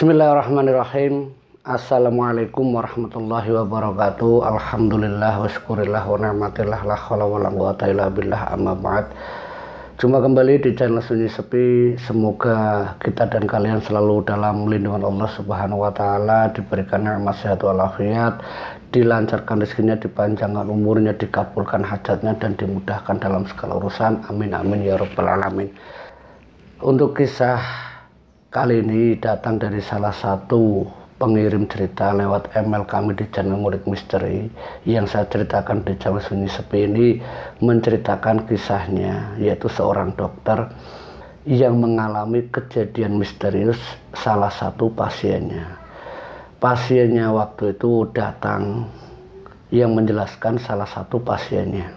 Bismillahirrahmanirrahim. Assalamualaikum warahmatullahi wabarakatuh. Alhamdulillah wa syukurillah wa ni'matillah la haula wa la quwata illa billah, amma ba'd. Jumpa kembali di channel Sunyi Sepi. Semoga kita dan kalian selalu dalam lindungan Allah Subhanahu wa taala, diberikan nikmat sehat walafiat, dilancarkan rezekinya, dipanjangkan umurnya, dikabulkan hajatnya, dan dimudahkan dalam segala urusan. Amin amin ya rabbal alamin. Untuk kisah kali ini datang dari salah satu pengirim cerita lewat email kami di channel Ngulik Misteri. Yang saya ceritakan di channel Sunyi Sepi ini menceritakan kisahnya, yaitu seorang dokter yang mengalami kejadian misterius salah satu pasiennya. Pasiennya waktu itu datang yang menjelaskan salah satu pasiennya.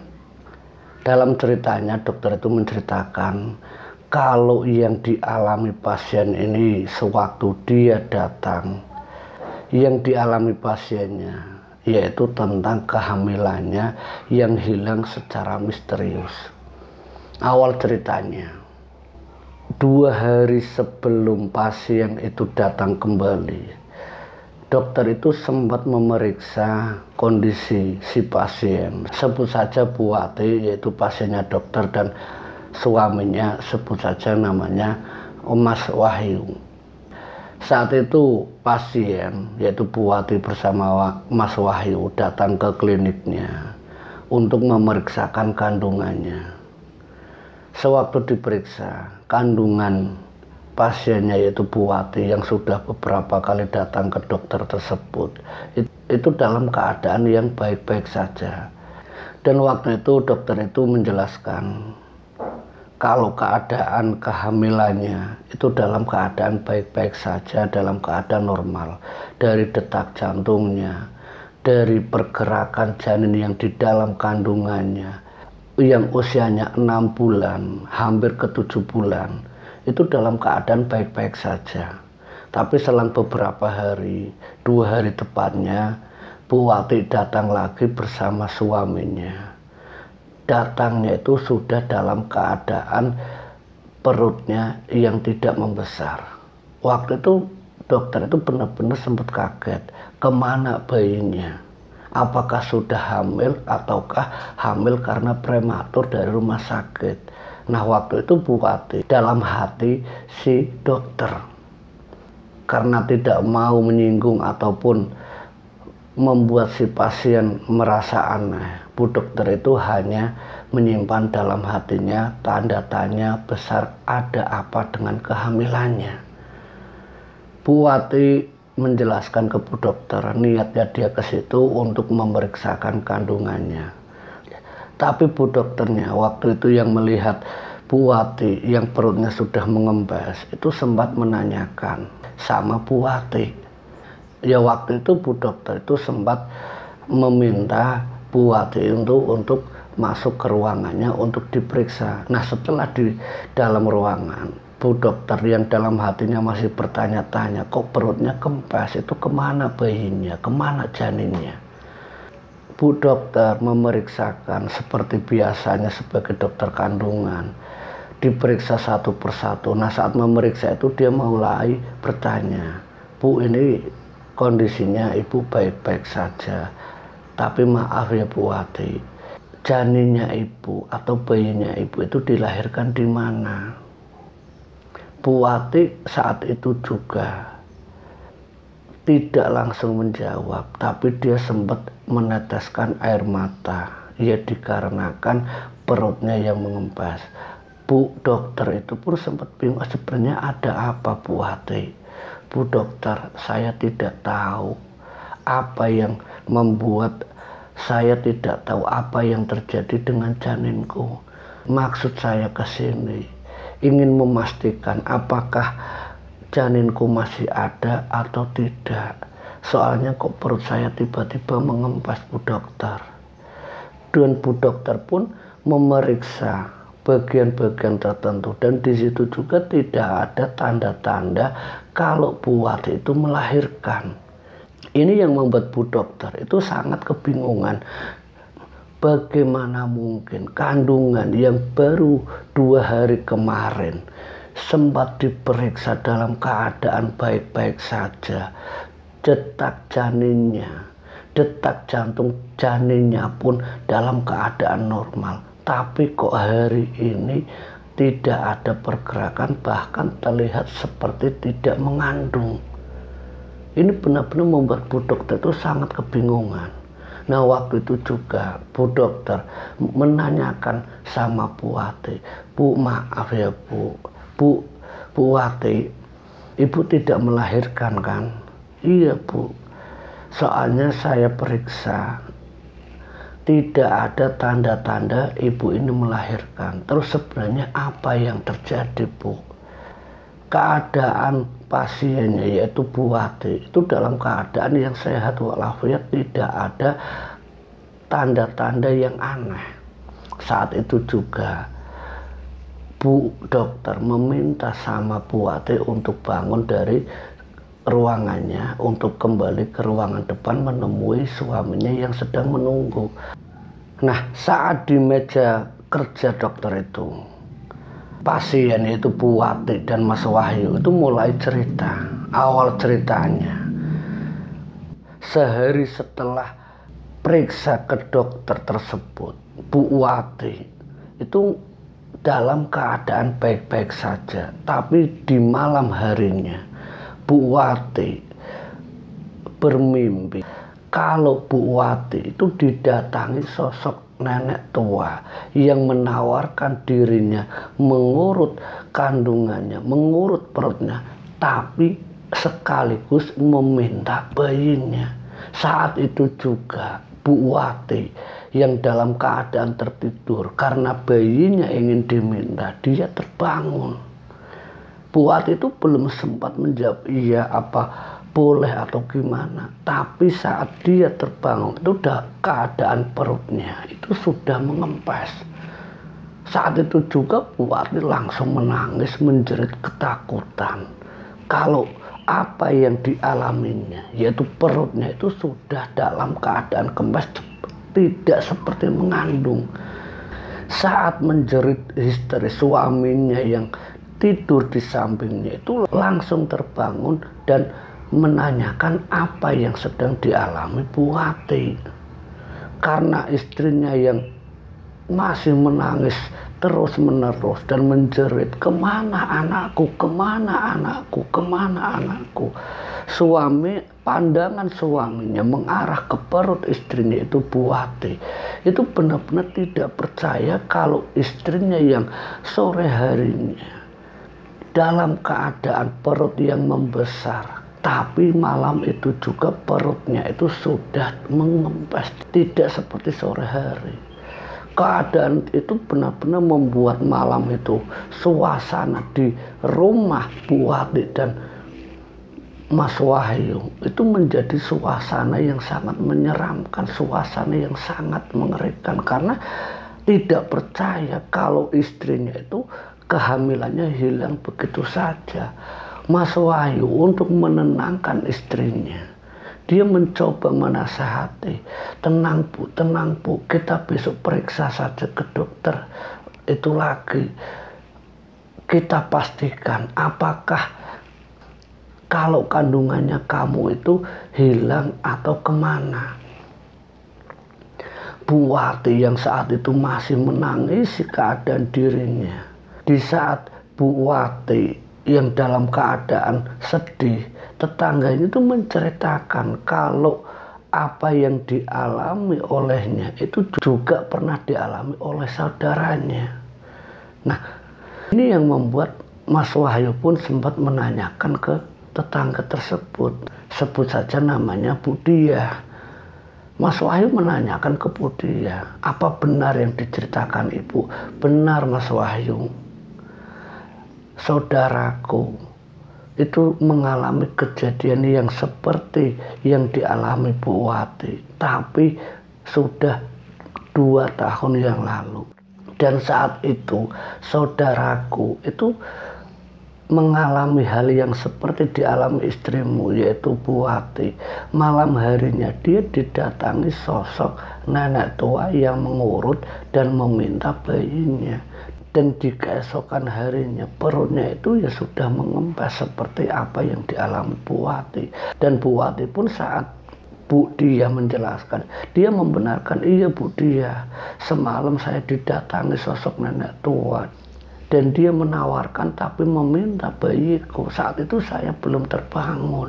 Dalam ceritanya dokter itu menceritakan kalau yang dialami pasien ini sewaktu dia datang, yang dialami pasiennya yaitu tentang kehamilannya yang hilang secara misterius. Awal ceritanya, 2 hari sebelum pasien itu datang kembali, dokter itu sempat memeriksa kondisi si pasien. Sebut saja Bu Wati, yaitu pasiennya dokter, dan suaminya sebut saja namanya Mas Wahyu. Saat itu pasien, yaitu Bu Wati bersama Mas Wahyu, datang ke kliniknya untuk memeriksakan kandungannya. Sewaktu diperiksa, kandungan pasiennya yaitu Bu Wati yang sudah beberapa kali datang ke dokter tersebut itu dalam keadaan yang baik-baik saja. Dan waktu itu dokter itu menjelaskan kalau keadaan kehamilannya itu dalam keadaan baik-baik saja, dalam keadaan normal. Dari detak jantungnya, dari pergerakan janin yang di dalam kandungannya, yang usianya 6 bulan, hampir ke 7 bulan, itu dalam keadaan baik-baik saja. Tapi selang beberapa hari, 2 hari tepatnya, Bu Wati datang lagi bersama suaminya. Datangnya itu sudah dalam keadaan perutnya yang tidak membesar. Waktu itu dokter itu benar-benar sempat kaget, kemana bayinya? Apakah sudah hamil ataukah hamil karena prematur dari rumah sakit? Nah, waktu itu Bu Wati dalam hati si dokter, karena tidak mau menyinggung ataupun membuat si pasien merasa aneh, Bu dokter itu hanya menyimpan dalam hatinya tanda tanya besar, ada apa dengan kehamilannya. Bu Wati menjelaskan ke Bu dokter, niatnya dia ke situ untuk memeriksakan kandungannya. Tapi Bu dokternya waktu itu yang melihat Bu Wati yang perutnya sudah mengempes, itu sempat menanyakan sama Bu Wati. Ya waktu itu Bu dokter itu sempat meminta Bu Wati untuk masuk ke ruangannya untuk diperiksa. Nah, setelah di dalam ruangan, Bu dokter yang dalam hatinya masih bertanya-tanya, kok perutnya kempes, itu kemana bayinya, kemana janinnya? Bu dokter memeriksakan seperti biasanya sebagai dokter kandungan, diperiksa satu persatu. Nah, saat memeriksa itu dia mulai bertanya, Bu, ini kondisinya ibu baik-baik saja, tapi maaf ya Bu Wati, janinnya ibu atau bayinya ibu itu dilahirkan di mana? Bu Wati saat itu juga tidak langsung menjawab, tapi dia sempat meneteskan air mata, ya dikarenakan perutnya yang mengempes. Bu dokter itu pun sempat bingung, sebenarnya ada apa Bu Wati? Bu dokter, saya tidak tahu apa yang membuat saya tidak tahu apa yang terjadi dengan janinku. Maksud saya ke sini ingin memastikan apakah janinku masih ada atau tidak. Soalnya kok perut saya tiba-tiba mengempes Bu dokter. Dan Bu dokter pun memeriksa bagian-bagian tertentu, dan di situ juga tidak ada tanda-tanda kalau Bu Wati itu melahirkan. Ini yang membuat Bu dokter itu sangat kebingungan. Bagaimana mungkin kandungan yang baru 2 hari kemarin sempat diperiksa dalam keadaan baik-baik saja. Detak jantung janinnya pun dalam keadaan normal. Tapi kok hari ini tidak ada pergerakan, bahkan terlihat seperti tidak mengandung. Ini benar-benar membuat Bu Dokter itu sangat kebingungan. Nah, waktu itu juga Bu Dokter menanyakan sama Bu Wati, "Bu, maaf ya Bu Wati, Ibu tidak melahirkan kan?" "Iya Bu, soalnya saya periksa tidak ada tanda-tanda ibu ini melahirkan." "Terus sebenarnya apa yang terjadi Bu?" Keadaan pasiennya yaitu Bu Wati itu dalam keadaan yang sehat walafiat, tidak ada tanda-tanda yang aneh. Saat itu juga Bu Dokter meminta sama Bu Wati untuk bangun dari ruangannya untuk kembali ke ruangan depan menemui suaminya yang sedang menunggu. Nah, saat di meja kerja dokter itu, pasien yaitu Bu Wati dan Mas Wahyu itu mulai cerita. Awal ceritanya, sehari setelah periksa ke dokter tersebut, Bu Wati itu dalam keadaan baik-baik saja. Tapi di malam harinya Bu Wati bermimpi kalau Bu Wati itu didatangi sosok nenek tua yang menawarkan dirinya mengurut kandungannya, mengurut perutnya, tapi sekaligus meminta bayinya. Saat itu juga Bu Wati yang dalam keadaan tertidur karena bayinya ingin diminta, dia terbangun. Bu Wati itu belum sempat menjawab iya apa boleh atau gimana, tapi saat dia terbangun itu udah keadaan perutnya itu sudah mengempes. Saat itu juga Bu Wati langsung menangis menjerit ketakutan kalau apa yang dialaminya yaitu perutnya itu sudah dalam keadaan kempes, tidak seperti mengandung. Saat menjerit histeris, suaminya yang tidur di sampingnya itu langsung terbangun dan menanyakan apa yang sedang dialami Bu Wati. Karena istrinya yang masih menangis terus menerus dan menjerit, "Kemana anakku, kemana anakku, kemana anakku." Pandangan suaminya mengarah ke perut istrinya itu Bu Wati. Itu benar-benar tidak percaya kalau istrinya yang sore harinya dalam keadaan perut yang membesar, tapi malam itu juga perutnya itu sudah mengempes, tidak seperti sore hari. Keadaan itu benar-benar membuat malam itu suasana di rumah Bu Wati dan Mas Wahyu itu menjadi suasana yang sangat menyeramkan, suasana yang sangat mengerikan, karena tidak percaya kalau istrinya itu kehamilannya hilang begitu saja. Mas Wahyu untuk menenangkan istrinya, dia mencoba menasihati, tenang Bu, kita besok periksa saja ke dokter itu lagi. Kita pastikan apakah kalau kandungannya kamu itu hilang atau kemana." Bu Wati yang saat itu masih menangisi keadaan dirinya. Di saat Bu Wati yang dalam keadaan sedih, tetangganya itu menceritakan kalau apa yang dialami olehnya itu juga pernah dialami oleh saudaranya. Nah, ini yang membuat Mas Wahyu pun sempat menanyakan ke tetangga tersebut, sebut saja namanya Bu Dia. Mas Wahyu menanyakan ke Bu Dia, "Apa benar yang diceritakan Ibu?" "Benar Mas Wahyu, saudaraku itu mengalami kejadian yang seperti yang dialami Bu Wati, tapi sudah 2 tahun yang lalu. Dan saat itu saudaraku itu mengalami hal yang seperti dialami istrimu yaitu Bu Wati. Malam harinya dia didatangi sosok nenek tua yang mengurut dan meminta bayinya. Dan di keesokan harinya perutnya itu ya sudah mengempes seperti apa yang dialami Bu Wati. Dan Bu Wati pun saat Bu Dia menjelaskan, dia membenarkan, iya Bu Dia, semalam saya didatangi sosok nenek tua dan dia menawarkan tapi meminta bayiku. Saat itu saya belum terbangun,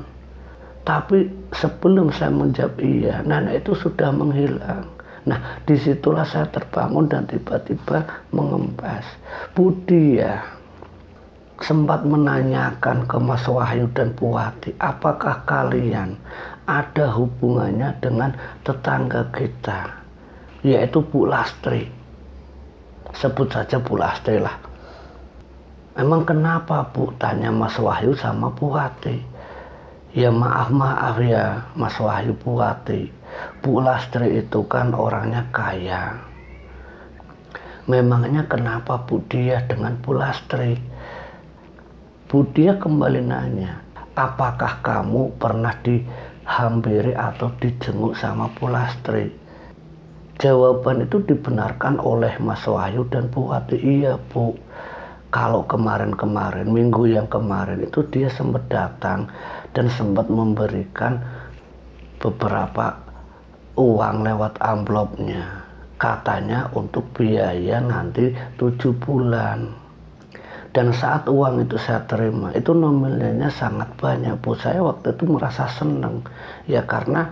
tapi sebelum saya menjawab iya, nenek itu sudah menghilang. Nah, disitulah saya terbangun dan tiba-tiba mengempes. Bu Dia sempat menanyakan ke Mas Wahyu dan Bu Wati, apakah kalian ada hubungannya dengan tetangga kita, yaitu Bu Lastri. Sebut saja Bu Lastri lah. Emang kenapa Bu? Tanya Mas Wahyu sama Bu Wati. Ya maaf ya Mas Wahyu, Bu Wati, Bu Lastri itu kan orangnya kaya. Memangnya kenapa Bu Dia dengan Bu Lastri? Bu Dia kembali nanya, apakah kamu pernah dihampiri atau dijenguk sama Bu Lastri? Jawaban itu dibenarkan oleh Mas Wahyu dan Bu Wati. Iya Bu, kalau kemarin-kemarin, minggu yang kemarin itu dia sempat datang dan sempat memberikan beberapa uang lewat amplopnya, katanya untuk biaya nanti 7 bulan. Dan saat uang itu saya terima, itu nominalnya sangat banyak Bu. Saya waktu itu merasa senang, ya karena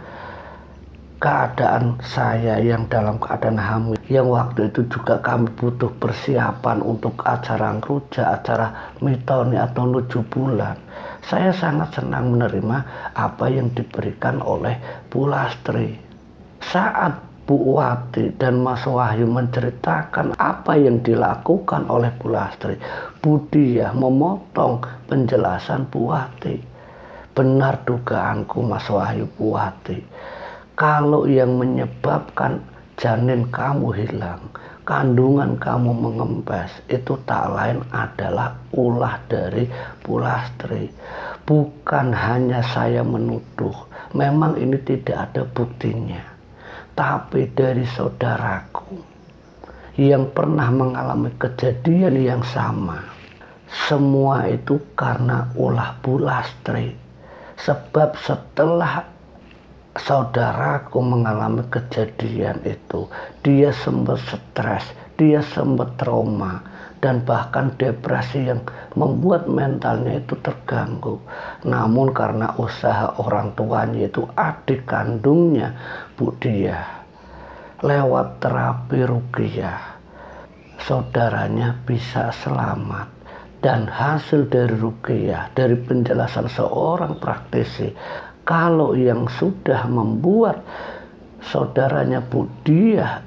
keadaan saya yang dalam keadaan hamil, yang waktu itu juga kami butuh persiapan untuk acara ngeruja, acara mitoni atau 7 bulan. Saya sangat senang menerima apa yang diberikan oleh Bu Lastri. Saat Bu Wati dan Mas Wahyu menceritakan apa yang dilakukan oleh Bu Lastri, Bu Dia memotong penjelasan Bu Wati. Benar dugaanku Mas Wahyu, Bu Wati, kalau yang menyebabkan janin kamu hilang, kandungan kamu mengempes, itu tak lain adalah ulah dari Bu Lastri. Bukan hanya saya menuduh, memang ini tidak ada buktinya, tapi dari saudaraku yang pernah mengalami kejadian yang sama, semua itu karena ulah Bu Lastri. Sebab setelah saudaraku mengalami kejadian itu, dia sempat stres, dia sempat trauma, dan bahkan depresi yang membuat mentalnya itu terganggu. Namun karena usaha orang tuanya, yaitu adik kandungnya Bu Dia, lewat terapi ruqyah, saudaranya bisa selamat. Dan hasil dari ruqyah, dari penjelasan seorang praktisi, kalau yang sudah membuat saudaranya Bu Dia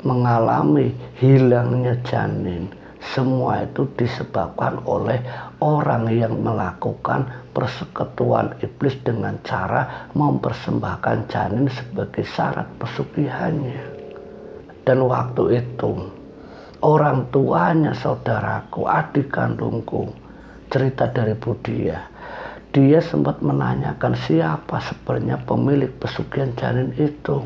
mengalami hilangnya janin, semua itu disebabkan oleh orang yang melakukan persekutuan iblis dengan cara mempersembahkan janin sebagai syarat pesugihannya. Dan waktu itu orang tuanya saudaraku, adik kandungku, cerita dari Bu Dia, dia sempat menanyakan siapa sebenarnya pemilik pesugihan janin itu.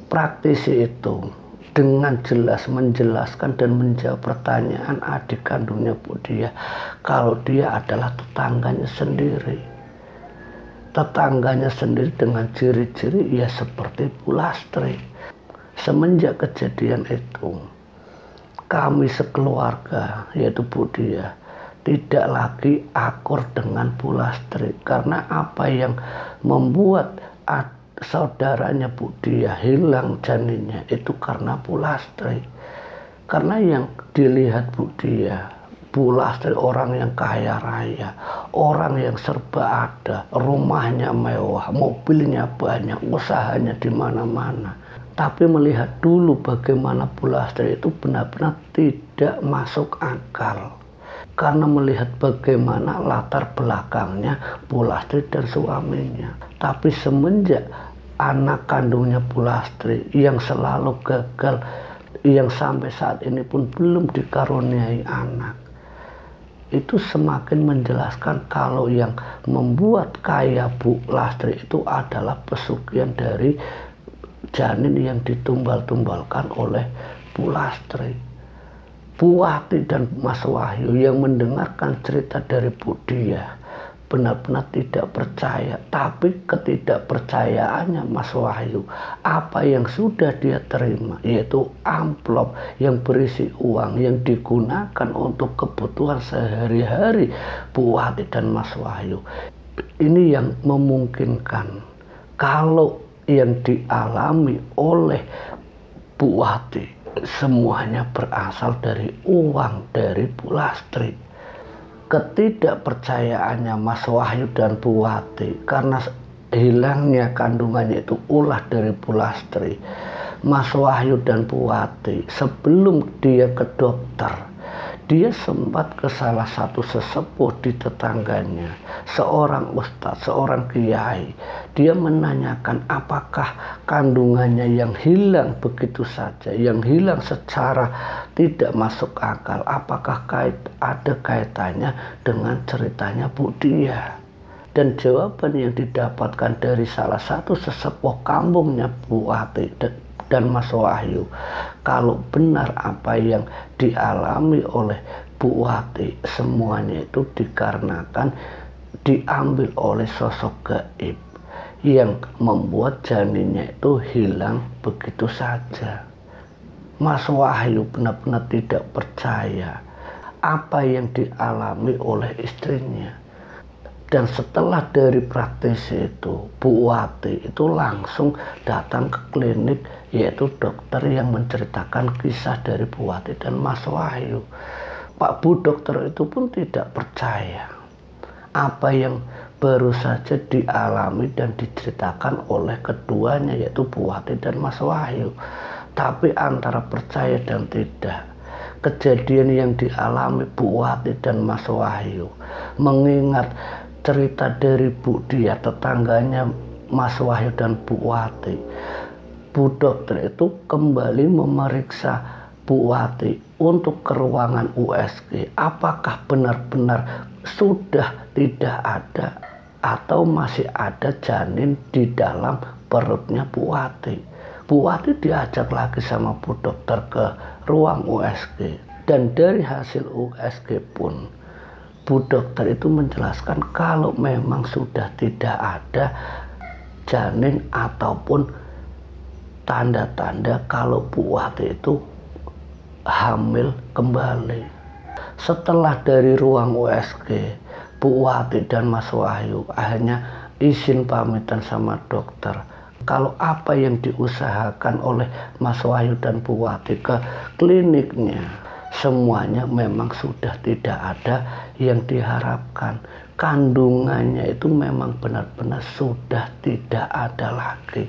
Praktisi itu dengan jelas menjelaskan dan menjawab pertanyaan adik kandungnya Bu Dia, kalau dia adalah tetangganya sendiri. Tetangganya sendiri dengan ciri-ciri ya seperti Bu Lastri. Semenjak kejadian itu, kami sekeluarga, yaitu Bu Dia, tidak lagi akur dengan Bu Lastri. Karena apa yang membuat saudaranya Bu Dia hilang janinnya itu karena Bu Lastri. Karena yang dilihat Bu Dia, Bu Lastri orang yang kaya raya, orang yang serba ada, rumahnya mewah, mobilnya banyak, usahanya di mana-mana. Tapi melihat dulu bagaimana Bu Lastri itu benar-benar tidak masuk akal. Karena melihat bagaimana latar belakangnya Bu Lastri dan suaminya. Tapi semenjak anak kandungnya Bu Lastri yang selalu gagal, yang sampai saat ini pun belum dikaruniai anak, itu semakin menjelaskan kalau yang membuat kaya Bu Lastri itu adalah pesugihan dari janin yang ditumbal-tumbalkan oleh Bu Lastri. Bu Wati dan Mas Wahyu yang mendengarkan cerita dari Bu Diah benar-benar tidak percaya. Tapi ketidakpercayaannya Mas Wahyu, apa yang sudah dia terima, yaitu amplop yang berisi uang yang digunakan untuk kebutuhan sehari-hari Bu Wati dan Mas Wahyu, ini yang memungkinkan kalau yang dialami oleh Bu Wati semuanya berasal dari uang dari Bu Lastri. Ketidakpercayaannya Mas Wahyu dan Bu Wati karena hilangnya kandungannya itu ulah dari Bu Lastri. Mas Wahyu dan Bu Wati sebelum dia ke dokter, dia sempat ke salah satu sesepuh di tetangganya, seorang ustadz, seorang kiai. Dia menanyakan apakah kandungannya yang hilang begitu saja, yang hilang secara tidak masuk akal, apakah ada kaitannya dengan ceritanya Bu Diah. Dan jawaban yang didapatkan dari salah satu sesepuh kampungnya Bu Wati dan Mas Wahyu, kalau benar apa yang dialami oleh Bu Wati, semuanya itu dikarenakan diambil oleh sosok gaib yang membuat janinnya itu hilang begitu saja. Mas Wahyu benar-benar tidak percaya apa yang dialami oleh istrinya. Dan setelah dari praktisi itu, Bu Wati itu langsung datang ke klinik, yaitu dokter yang menceritakan kisah dari Bu Wati dan Mas Wahyu. Pak Bu dokter itu pun tidak percaya apa yang baru saja dialami dan diceritakan oleh keduanya, yaitu Bu Wati dan Mas Wahyu. Tapi antara percaya dan tidak, kejadian yang dialami Bu Wati dan Mas Wahyu, mengingat cerita dari Bu Diah, tetangganya Mas Wahyu dan Bu Wati, Bu dokter itu kembali memeriksa Bu Wati untuk ke ruangan USG. Apakah benar-benar sudah tidak ada atau masih ada janin di dalam perutnya Bu Wati? Bu Wati diajak lagi sama Bu dokter ke ruang USG. Dan dari hasil USG pun Bu dokter itu menjelaskan kalau memang sudah tidak ada janin ataupun tanda-tanda kalau Bu Wati itu hamil kembali. Setelah dari ruang USG, Bu Wati dan Mas Wahyu akhirnya izin pamitan sama dokter kalau apa yang diusahakan oleh Mas Wahyu dan Bu Wati ke kliniknya, semuanya memang sudah tidak ada yang diharapkan. Kandungannya itu memang benar-benar sudah tidak ada lagi.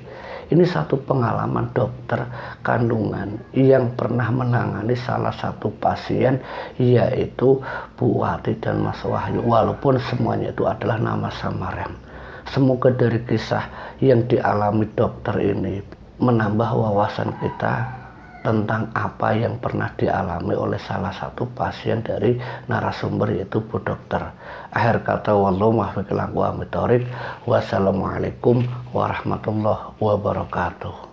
Ini satu pengalaman dokter kandungan yang pernah menangani salah satu pasien, yaitu Bu Wati dan Mas Wahyu, walaupun semuanya itu adalah nama samaran. Semoga dari kisah yang dialami dokter ini menambah wawasan kita tentang apa yang pernah dialami oleh salah satu pasien dari narasumber, yaitu Bu dokter. Akhir kata, wallahu muwaffiq ila aqwamit thoriq. Wassalamualaikum warahmatullahi wabarakatuh.